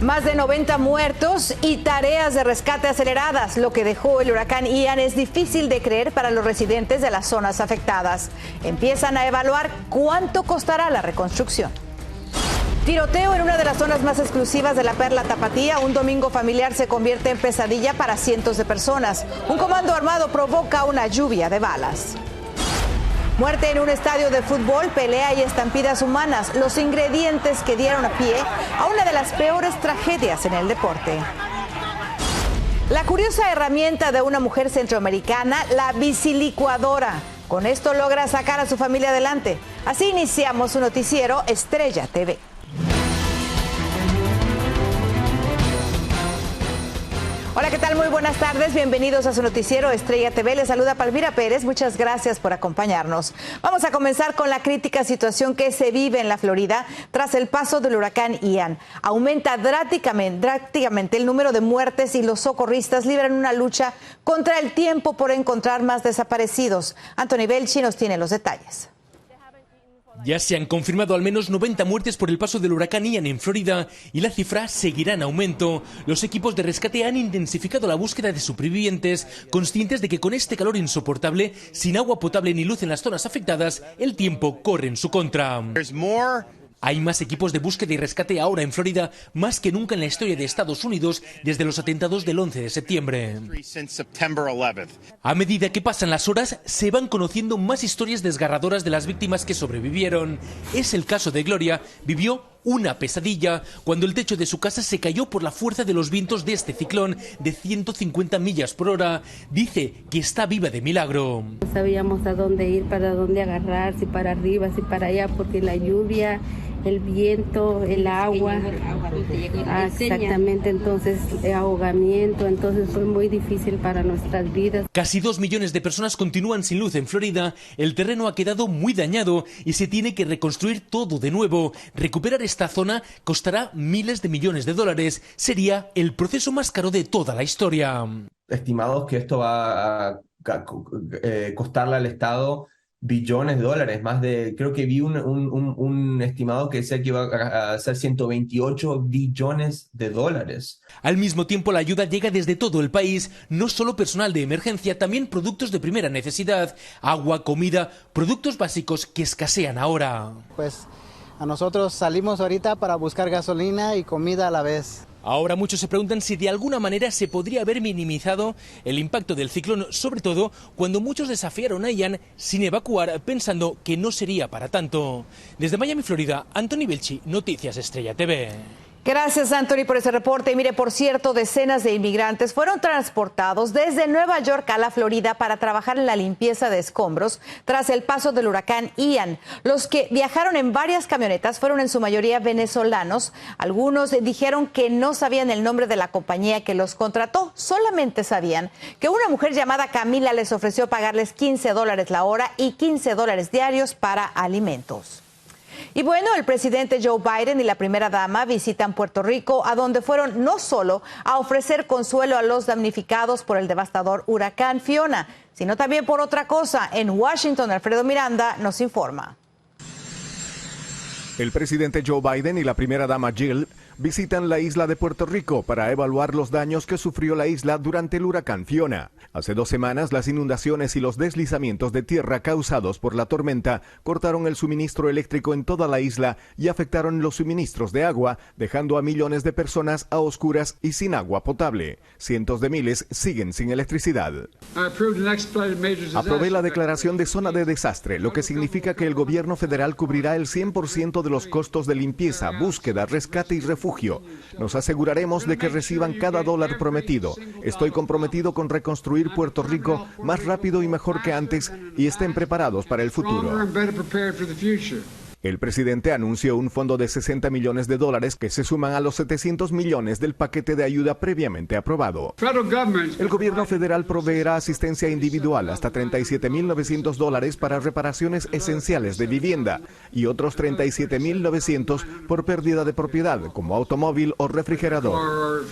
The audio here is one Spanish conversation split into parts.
Más de 90 muertos y tareas de rescate aceleradas. Lo que dejó el huracán Ian es difícil de creer para los residentes de las zonas afectadas. Empiezan a evaluar cuánto costará la reconstrucción. Tiroteo en una de las zonas más exclusivas de la Perla Tapatía. Un domingo familiar se convierte en pesadilla para cientos de personas. Un comando armado provoca una lluvia de balas. Muerte en un estadio de fútbol, pelea y estampidas humanas, los ingredientes que dieron a pie a una de las peores tragedias en el deporte. La curiosa herramienta de una mujer centroamericana, la bicilicuadora. Con esto logra sacar a su familia adelante. Así iniciamos su noticiero Estrella TV. Hola, ¿qué tal? Muy buenas tardes. Bienvenidos a su noticiero Estrella TV. Les saluda Palmira Pérez. Muchas gracias por acompañarnos. Vamos a comenzar con la crítica situación que se vive en la Florida tras el paso del huracán Ian. Aumenta drásticamente el número de muertes y los socorristas libran una lucha contra el tiempo por encontrar más desaparecidos. Anthony Belchi nos tiene los detalles. Ya se han confirmado al menos 90 muertes por el paso del huracán Ian en Florida y la cifra seguirá en aumento. Los equipos de rescate han intensificado la búsqueda de supervivientes, conscientes de que con este calor insoportable, sin agua potable ni luz en las zonas afectadas, el tiempo corre en su contra. Hay más equipos de búsqueda y rescate ahora en Florida, más que nunca en la historia de Estados Unidos desde los atentados del 11 de septiembre. A medida que pasan las horas, se van conociendo más historias desgarradoras de las víctimas que sobrevivieron. Es el caso de Gloria. Vivió una pesadilla cuando el techo de su casa se cayó por la fuerza de los vientos de este ciclón de 150 millas por hora. Dice que está viva de milagro. No sabíamos a dónde ir, para dónde agarrar, si para arriba, si para allá, porque la lluvia, el viento, el agua, exactamente, entonces ahogamiento, entonces fue muy difícil para nuestras vidas. Casi 2 millones de personas continúan sin luz en Florida. El terreno ha quedado muy dañado y se tiene que reconstruir todo de nuevo. Recuperar esta zona costará miles de millones de dólares. Sería el proceso más caro de toda la historia. Estimados que esto va a costarle al Estado billones de dólares, más de, creo que vi un estimado que decía que iba a ser 128 billones de dólares. Al mismo tiempo, la ayuda llega desde todo el país, no solo personal de emergencia, también productos de primera necesidad, agua, comida, productos básicos que escasean ahora. Pues a nosotros salimos ahorita para buscar gasolina y comida a la vez. Ahora muchos se preguntan si de alguna manera se podría haber minimizado el impacto del ciclón, sobre todo cuando muchos desafiaron a Ian sin evacuar pensando que no sería para tanto. Desde Miami, Florida, Anthony Belchi, Noticias Estrella TV. Gracias, Anthony, por ese reporte. Y mire, por cierto, decenas de inmigrantes fueron transportados desde Nueva York a la Florida para trabajar en la limpieza de escombros tras el paso del huracán Ian. Los que viajaron en varias camionetas fueron en su mayoría venezolanos. Algunos dijeron que no sabían el nombre de la compañía que los contrató. Solamente sabían que una mujer llamada Camila les ofreció pagarles $15 la hora y $15 diarios para alimentos. Y bueno, el presidente Joe Biden y la primera dama visitan Puerto Rico, a donde fueron no solo a ofrecer consuelo a los damnificados por el devastador huracán Fiona, sino también por otra cosa. En Washington, Alfredo Miranda nos informa. El presidente Joe Biden y la primera dama Jill visitan la isla de Puerto Rico para evaluar los daños que sufrió la isla durante el huracán Fiona. Hace 2 semanas, las inundaciones y los deslizamientos de tierra causados por la tormenta cortaron el suministro eléctrico en toda la isla y afectaron los suministros de agua, dejando a millones de personas a oscuras y sin agua potable. Cientos de miles siguen sin electricidad. Aprobé la declaración de zona de desastre, lo que significa que el gobierno federal cubrirá el 100% de los costos de limpieza, búsqueda, rescate y refugio. Nos aseguraremos de que reciban cada dólar prometido. Estoy comprometido con reconstruir Puerto Rico más rápido y mejor que antes y estén preparados para el futuro. El presidente anunció un fondo de $60 millones que se suman a los 700 millones del paquete de ayuda previamente aprobado. El gobierno federal proveerá asistencia individual hasta $37.900 para reparaciones esenciales de vivienda y otros $37.900 por pérdida de propiedad, como automóvil o refrigerador.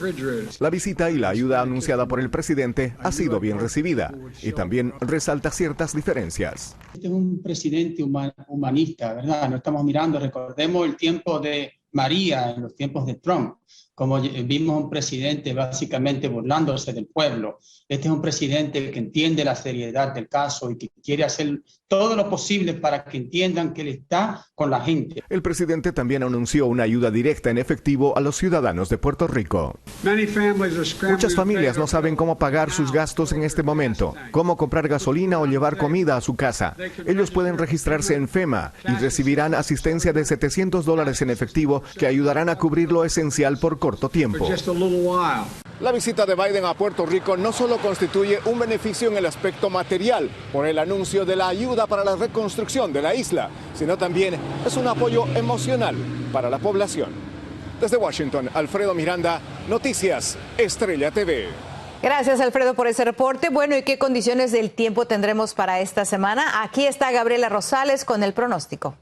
La visita y la ayuda anunciada por el presidente ha sido bien recibida y también resalta ciertas diferencias. Este es un presidente humanista, ¿verdad? No estamos mirando, recordemos el tiempo de María en los tiempos de Trump. como vimos un presidente básicamente burlándose del pueblo. Este es un presidente que entiende la seriedad del caso y que quiere hacer todo lo posible para que entiendan que él está con la gente. El presidente también anunció una ayuda directa en efectivo a los ciudadanos de Puerto Rico. Muchas familias no saben cómo pagar sus gastos en este momento, cómo comprar gasolina o llevar comida a su casa. Ellos pueden registrarse en FEMA y recibirán asistencia de $700 en efectivo que ayudarán a cubrir lo esencial por corto tiempo. La visita de Biden a Puerto Rico no solo constituye un beneficio en el aspecto material por el anuncio de la ayuda para la reconstrucción de la isla, sino también es un apoyo emocional para la población. Desde Washington, Alfredo Miranda, Noticias Estrella TV. Gracias, Alfredo, por ese reporte. Bueno, ¿y qué condiciones del tiempo tendremos para esta semana? Aquí está Gabriela Rosales con el pronóstico.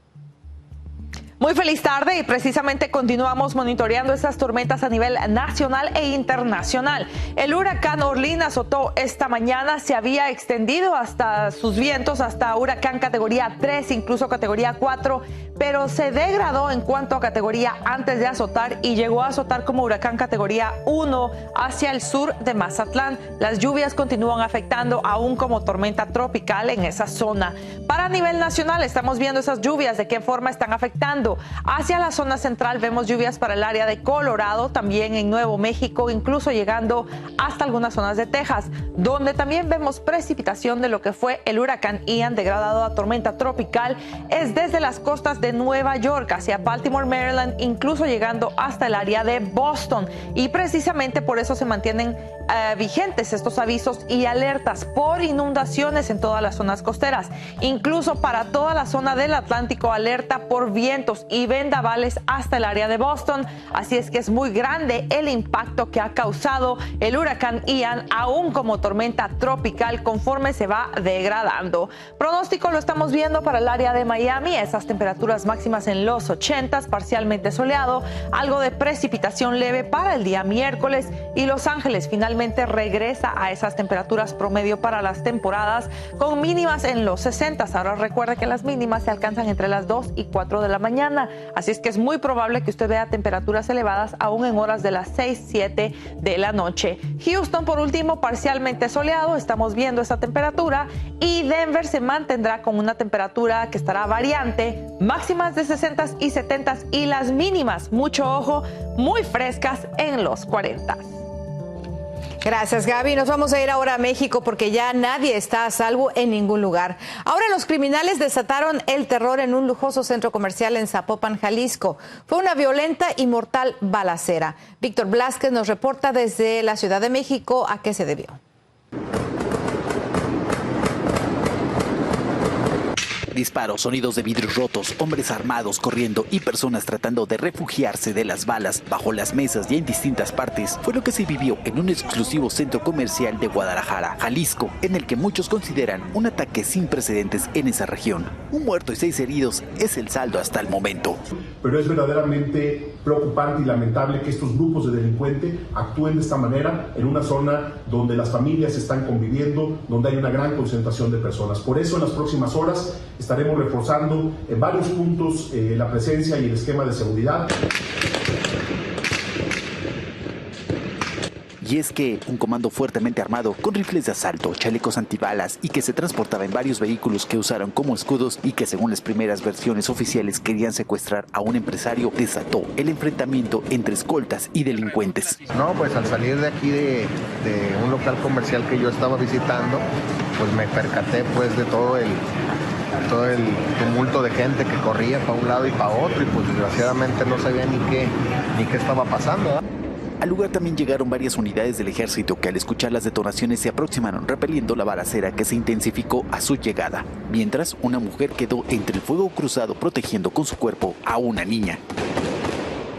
Muy feliz tarde y precisamente continuamos monitoreando estas tormentas a nivel nacional e internacional. El huracán Orlene azotó esta mañana, se había extendido hasta sus vientos, hasta huracán categoría 3, incluso categoría 4, pero se degradó en cuanto a categoría antes de azotar y llegó a azotar como huracán categoría 1 hacia el sur de Mazatlán. Las lluvias continúan afectando aún como tormenta tropical en esa zona. Para nivel nacional estamos viendo esas lluvias, de qué forma están afectando. Hacia la zona central vemos lluvias para el área de Colorado, también en Nuevo México, incluso llegando hasta algunas zonas de Texas, donde también vemos precipitación de lo que fue el huracán Ian degradado a tormenta tropical, es desde las costas de Nueva York hacia Baltimore, Maryland, incluso llegando hasta el área de Boston. Y precisamente por eso se mantienen vigentes estos avisos y alertas por inundaciones en todas las zonas costeras, incluso para toda la zona del Atlántico, alerta por vientos y vendavales hasta el área de Boston. Así es que es muy grande el impacto que ha causado el huracán Ian, aún como tormenta tropical, conforme se va degradando. Pronóstico lo estamos viendo para el área de Miami, esas temperaturas máximas en los 80s, parcialmente soleado, algo de precipitación leve para el día miércoles, y Los Ángeles finalmente regresa a esas temperaturas promedio para las temporadas, con mínimas en los 60s. Ahora recuerde que las mínimas se alcanzan entre las 2 y 4 de la mañana, así es que es muy probable que usted vea temperaturas elevadas aún en horas de las 6, 7 de la noche. Houston, por último, parcialmente soleado, estamos viendo esa temperatura, y Denver se mantendrá con una temperatura que estará variante, máximas de 60s y 70s, y las mínimas, mucho ojo, muy frescas en los 40s. Gracias, Gaby. Nos vamos a ir ahora a México porque ya nadie está a salvo en ningún lugar. Ahora los criminales desataron el terror en un lujoso centro comercial en Zapopan, Jalisco. Fue una violenta y mortal balacera. Víctor Blázquez nos reporta desde la Ciudad de México a qué se debió. Disparos, sonidos de vidrios rotos, hombres armados corriendo y personas tratando de refugiarse de las balas bajo las mesas y en distintas partes fue lo que se vivió en un exclusivo centro comercial de Guadalajara, Jalisco, en el que muchos consideran un ataque sin precedentes en esa región. Un muerto y 6 heridos es el saldo hasta el momento. Pero es verdaderamente preocupante y lamentable que estos grupos de delincuentes actúen de esta manera en una zona donde las familias están conviviendo, donde hay una gran concentración de personas. Por eso en las próximas horas estaremos reforzando en varios puntos la presencia y el esquema de seguridad. Y es que un comando fuertemente armado con rifles de asalto, chalecos antibalas y que se transportaba en varios vehículos que usaron como escudos y que según las primeras versiones oficiales querían secuestrar a un empresario, desató el enfrentamiento entre escoltas y delincuentes. No, pues al salir de aquí de un local comercial que yo estaba visitando, pues me percaté pues de todo el tumulto de gente que corría para un lado y para otro, y pues desgraciadamente no sabía ni qué estaba pasando, ¿eh? Al lugar también llegaron varias unidades del ejército que al escuchar las detonaciones se aproximaron repeliendo la balacera que se intensificó a su llegada, mientras una mujer quedó entre el fuego cruzado protegiendo con su cuerpo a una niña.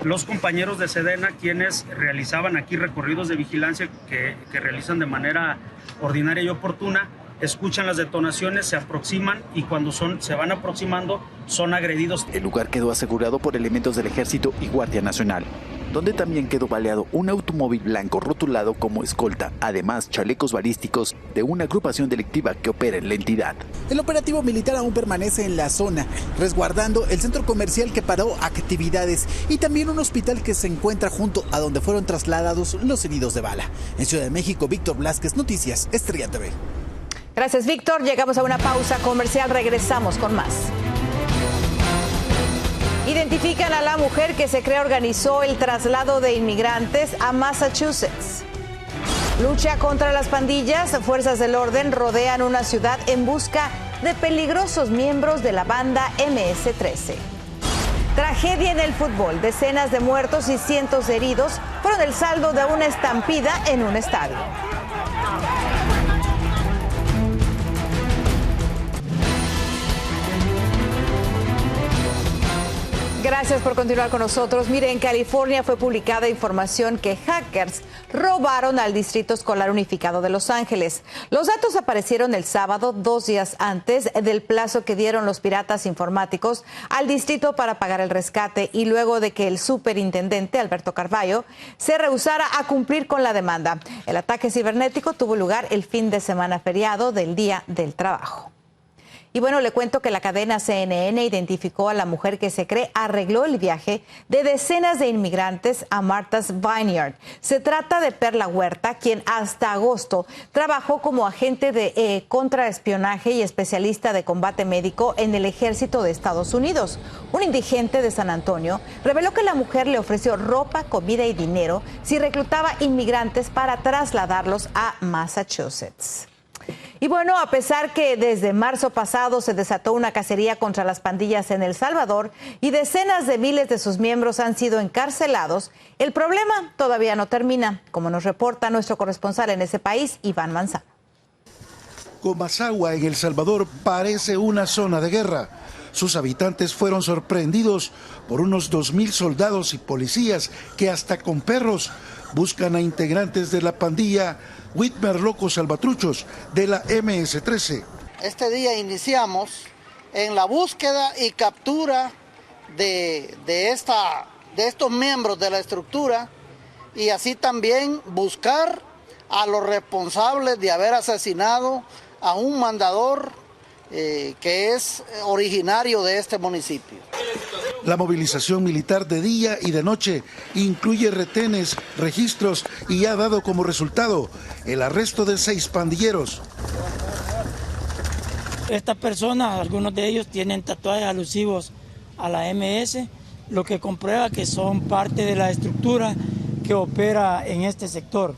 Los compañeros de Sedena, quienes realizaban aquí recorridos de vigilancia que realizan de manera ordinaria y oportuna, escuchan las detonaciones, se aproximan y cuando se van aproximando son agredidos. El lugar quedó asegurado por elementos del Ejército y Guardia Nacional, donde también quedó baleado un automóvil blanco rotulado como escolta, además chalecos balísticos de una agrupación delictiva que opera en la entidad. El operativo militar aún permanece en la zona, resguardando el centro comercial que paró actividades y también un hospital que se encuentra junto a donde fueron trasladados los heridos de bala. En Ciudad de México, Víctor Blasquez, Noticias Estrella TV. Gracias, Víctor. Llegamos a una pausa comercial. Regresamos con más. Identifican a la mujer que se cree organizó el traslado de inmigrantes a Massachusetts. Lucha contra las pandillas. Fuerzas del orden rodean una ciudad en busca de peligrosos miembros de la banda MS-13. Tragedia en el fútbol. Decenas de muertos y cientos de heridos fueron el saldo de una estampida en un estadio. Gracias por continuar con nosotros. Mire, en California fue publicada información que hackers robaron al Distrito Escolar Unificado de Los Ángeles. Los datos aparecieron el sábado, 2 días antes del plazo que dieron los piratas informáticos al distrito para pagar el rescate y luego de que el superintendente Alberto Carballo se rehusara a cumplir con la demanda. El ataque cibernético tuvo lugar el fin de semana feriado del Día del Trabajo. Y bueno, le cuento que la cadena CNN identificó a la mujer que se cree arregló el viaje de decenas de inmigrantes a Martha's Vineyard. Se trata de Perla Huerta, quien hasta agosto trabajó como agente de contraespionaje y especialista de combate médico en el ejército de Estados Unidos. Un indigente de San Antonio reveló que la mujer le ofreció ropa, comida y dinero si reclutaba inmigrantes para trasladarlos a Massachusetts. Y bueno, a pesar que desde marzo pasado se desató una cacería contra las pandillas en El Salvador y decenas de miles de sus miembros han sido encarcelados, el problema todavía no termina, como nos reporta nuestro corresponsal en ese país, Iván Manzano. Comasagua, en El Salvador, parece una zona de guerra. Sus habitantes fueron sorprendidos por unos 2,000 soldados y policías que hasta con perros buscan a integrantes de la pandilla Whitmer Locos Salvatruchos de la MS-13. Este día iniciamos en la búsqueda y captura de estos miembros de la estructura y así también buscar a los responsables de haber asesinado a un mandador que es originario de este municipio. La movilización militar de día y de noche incluye retenes, registros y ha dado como resultado el arresto de 6 pandilleros. Estas personas, algunos de ellos tienen tatuajes alusivos a la MS, lo que comprueba que son parte de la estructura que opera en este sector.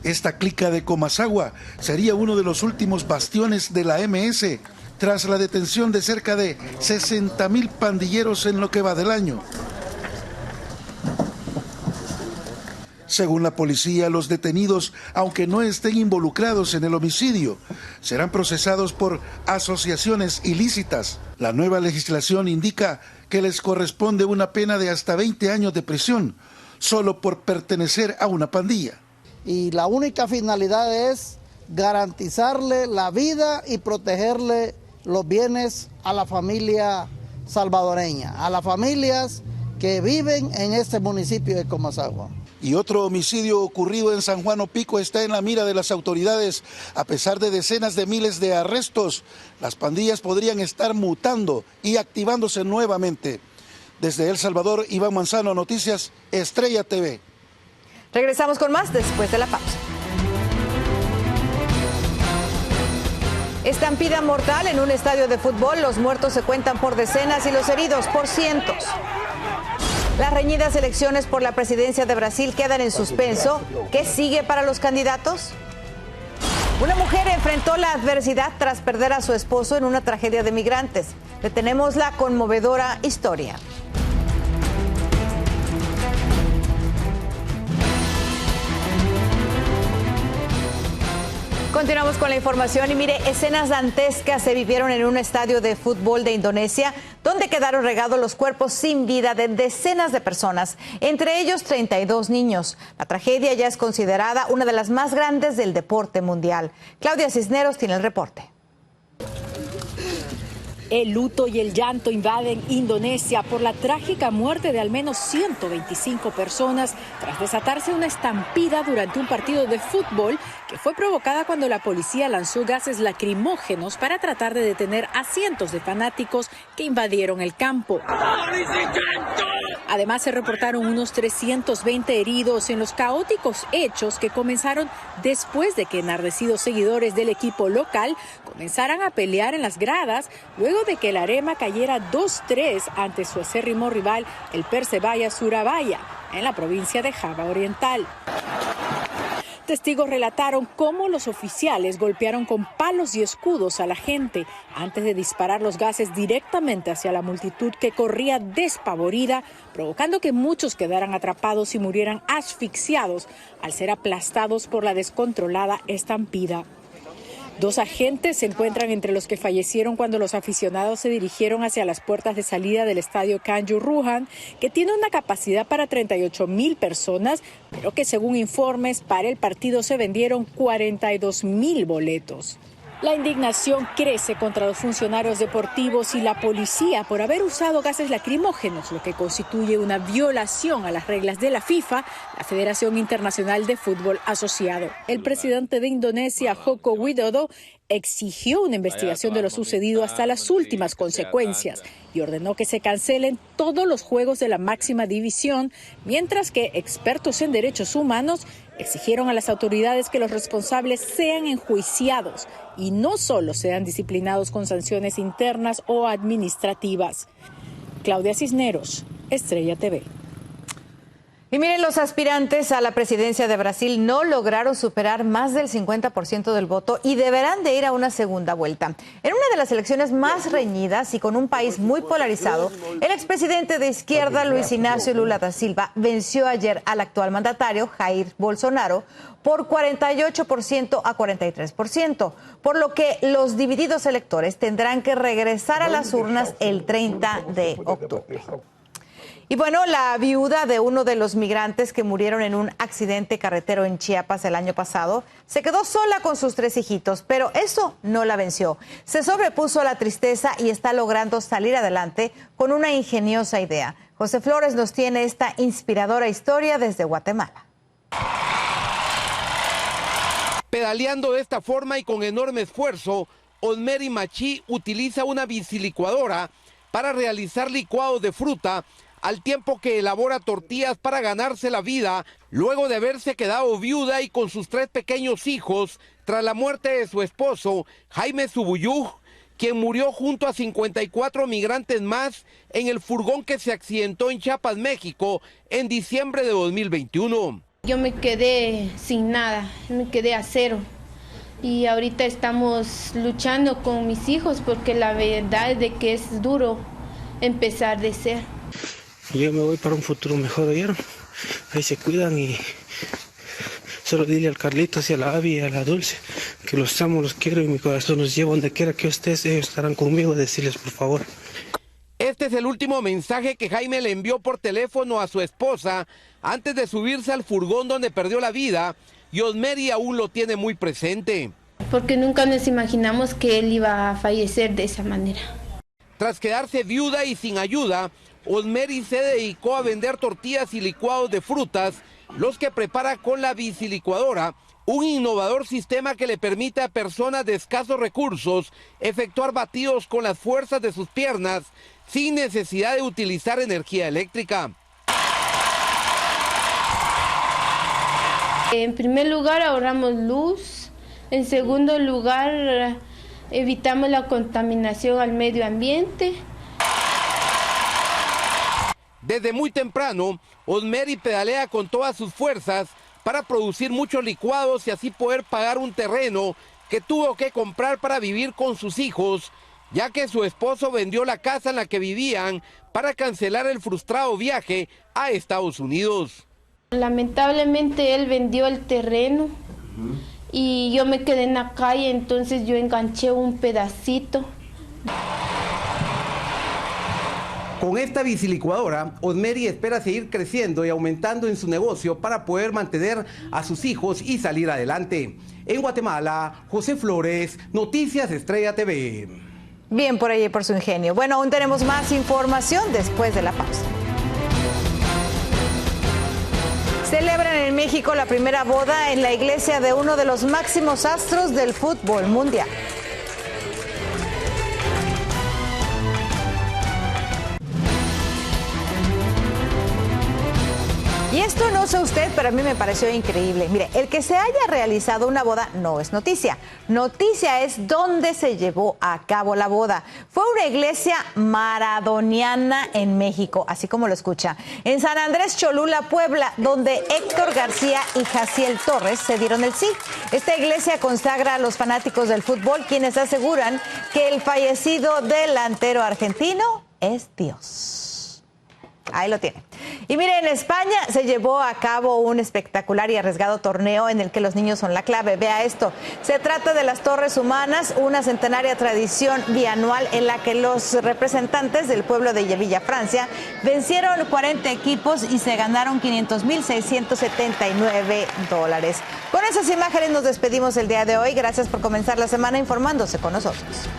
Esta clica de Comasagua sería uno de los últimos bastiones de la MS, tras la detención de cerca de 60,000 pandilleros en lo que va del año. Según la policía, los detenidos, aunque no estén involucrados en el homicidio, serán procesados por asociaciones ilícitas. La nueva legislación indica que les corresponde una pena de hasta 20 años de prisión, solo por pertenecer a una pandilla. Y la única finalidad es garantizarle la vida y protegerle los bienes a la familia salvadoreña, a las familias que viven en este municipio de Comasagua. Y otro homicidio ocurrido en San Juan Opico está en la mira de las autoridades. A pesar de decenas de miles de arrestos, las pandillas podrían estar mutando y activándose nuevamente. Desde El Salvador, Iván Manzano, Noticias Estrella TV. Regresamos con más después de la pausa. Estampida mortal en un estadio de fútbol. Los muertos se cuentan por decenas y los heridos por cientos. Las reñidas elecciones por la presidencia de Brasil quedan en suspenso. ¿Qué sigue para los candidatos? Una mujer enfrentó la adversidad tras perder a su esposo en una tragedia de migrantes. Le tenemos la conmovedora historia. Continuamos con la información y mire, escenas dantescas se vivieron en un estadio de fútbol de Indonesia, donde quedaron regados los cuerpos sin vida de decenas de personas, entre ellos 32 niños. La tragedia ya es considerada una de las más grandes del deporte mundial. Claudia Cisneros tiene el reporte. El luto y el llanto invaden Indonesia por la trágica muerte de al menos 125 personas tras desatarse una estampida durante un partido de fútbol que fue provocada cuando la policía lanzó gases lacrimógenos para tratar de detener a cientos de fanáticos que invadieron el campo. Además, se reportaron unos 320 heridos en los caóticos hechos que comenzaron después de que enardecidos seguidores del equipo local comenzaran a pelear en las gradas luego de que el Arema cayera 2-3 ante su acérrimo rival, el Persebaya Surabaya, en la provincia de Java Oriental. Testigos relataron cómo los oficiales golpearon con palos y escudos a la gente antes de disparar los gases directamente hacia la multitud que corría despavorida, provocando que muchos quedaran atrapados y murieran asfixiados al ser aplastados por la descontrolada estampida. 2 agentes se encuentran entre los que fallecieron cuando los aficionados se dirigieron hacia las puertas de salida del estadio Kanjuruhan, que tiene una capacidad para 38,000 personas, pero que según informes para el partido se vendieron 42,000 boletos. La indignación crece contra los funcionarios deportivos y la policía por haber usado gases lacrimógenos, lo que constituye una violación a las reglas de la FIFA, la Federación Internacional de Fútbol Asociado. El presidente de Indonesia, Joko Widodo, exigió una investigación de lo sucedido hasta las últimas consecuencias y ordenó que se cancelen todos los juegos de la máxima división, mientras que expertos en derechos humanos exigieron a las autoridades que los responsables sean enjuiciados y no solo sean disciplinados con sanciones internas o administrativas. Claudia Cisneros, Estrella TV. Y miren, los aspirantes a la presidencia de Brasil no lograron superar más del 50% del voto y deberán de ir a una segunda vuelta. En una de las elecciones más reñidas y con un país muy polarizado, el expresidente de izquierda, Luis Ignacio Lula da Silva, venció ayer al actual mandatario, Jair Bolsonaro, por 48% a 43%, por lo que los divididos electores tendrán que regresar a las urnas el 30 de octubre. Y bueno, la viuda de uno de los migrantes que murieron en un accidente carretero en Chiapas el año pasado se quedó sola con sus 3 hijitos, pero eso no la venció. Se sobrepuso a la tristeza y está logrando salir adelante con una ingeniosa idea. José Flores nos tiene esta inspiradora historia desde Guatemala. Pedaleando de esta forma y con enorme esfuerzo, Osmeri Machi utiliza una bicilicuadora para realizar licuados de fruta, al tiempo que elabora tortillas para ganarse la vida, luego de haberse quedado viuda y con sus 3 pequeños hijos, tras la muerte de su esposo, Jaime Subuyú, quien murió junto a 54 migrantes más en el furgón que se accidentó en Chiapas, México, en diciembre de 2021. Yo me quedé sin nada, me quedé a cero. Y ahorita estamos luchando con mis hijos porque la verdad es de que es duro empezar de cero. Yo me voy para un futuro mejor, ¿oyeron? Ahí se cuidan y solo dile al Carlitos y a la Abby y a la Dulce que los amo, los quiero y mi corazón los lleva donde quiera que ustedes, ellos estarán conmigo, decirles por favor. Este es el último mensaje que Jaime le envió por teléfono a su esposa antes de subirse al furgón donde perdió la vida, y Osmeri aún lo tiene muy presente. Porque nunca nos imaginamos que él iba a fallecer de esa manera. Tras quedarse viuda y sin ayuda, Osmeri se dedicó a vender tortillas y licuados de frutas, los que prepara con la bicilicuadora, un innovador sistema que le permite a personas de escasos recursos efectuar batidos con las fuerzas de sus piernas sin necesidad de utilizar energía eléctrica. En primer lugar, ahorramos luz. En segundo lugar, evitamos la contaminación al medio ambiente. Desde muy temprano, Osmeri pedalea con todas sus fuerzas para producir muchos licuados y así poder pagar un terreno que tuvo que comprar para vivir con sus hijos, ya que su esposo vendió la casa en la que vivían para cancelar el frustrado viaje a Estados Unidos. Lamentablemente él vendió el terreno y yo me quedé en la calle, entonces yo enganché un pedacito. Con esta bicilicuadora, Osmeri espera seguir creciendo y aumentando en su negocio para poder mantener a sus hijos y salir adelante. En Guatemala, José Flores, Noticias Estrella TV. Bien por ella y por su ingenio. Bueno, aún tenemos más información después de la pausa. Celebran en México la primera boda en la iglesia de uno de los máximos astros del fútbol mundial. Y esto no sé usted, pero a mí me pareció increíble. Mire, el que se haya realizado una boda no es noticia. Noticia es dónde se llevó a cabo la boda. Fue una iglesia maradoniana en México, así como lo escucha. En San Andrés Cholula, Puebla, donde Héctor García y Jaciel Torres se dieron el sí. Esta iglesia consagra a los fanáticos del fútbol, quienes aseguran que el fallecido delantero argentino es Dios. Ahí lo tiene. Y mire, en España se llevó a cabo un espectacular y arriesgado torneo en el que los niños son la clave. Vea esto. Se trata de las Torres Humanas, una centenaria tradición bianual en la que los representantes del pueblo de Villa Francia vencieron 40 equipos y se ganaron $500,679. Con esas imágenes nos despedimos el día de hoy. Gracias por comenzar la semana informándose con nosotros.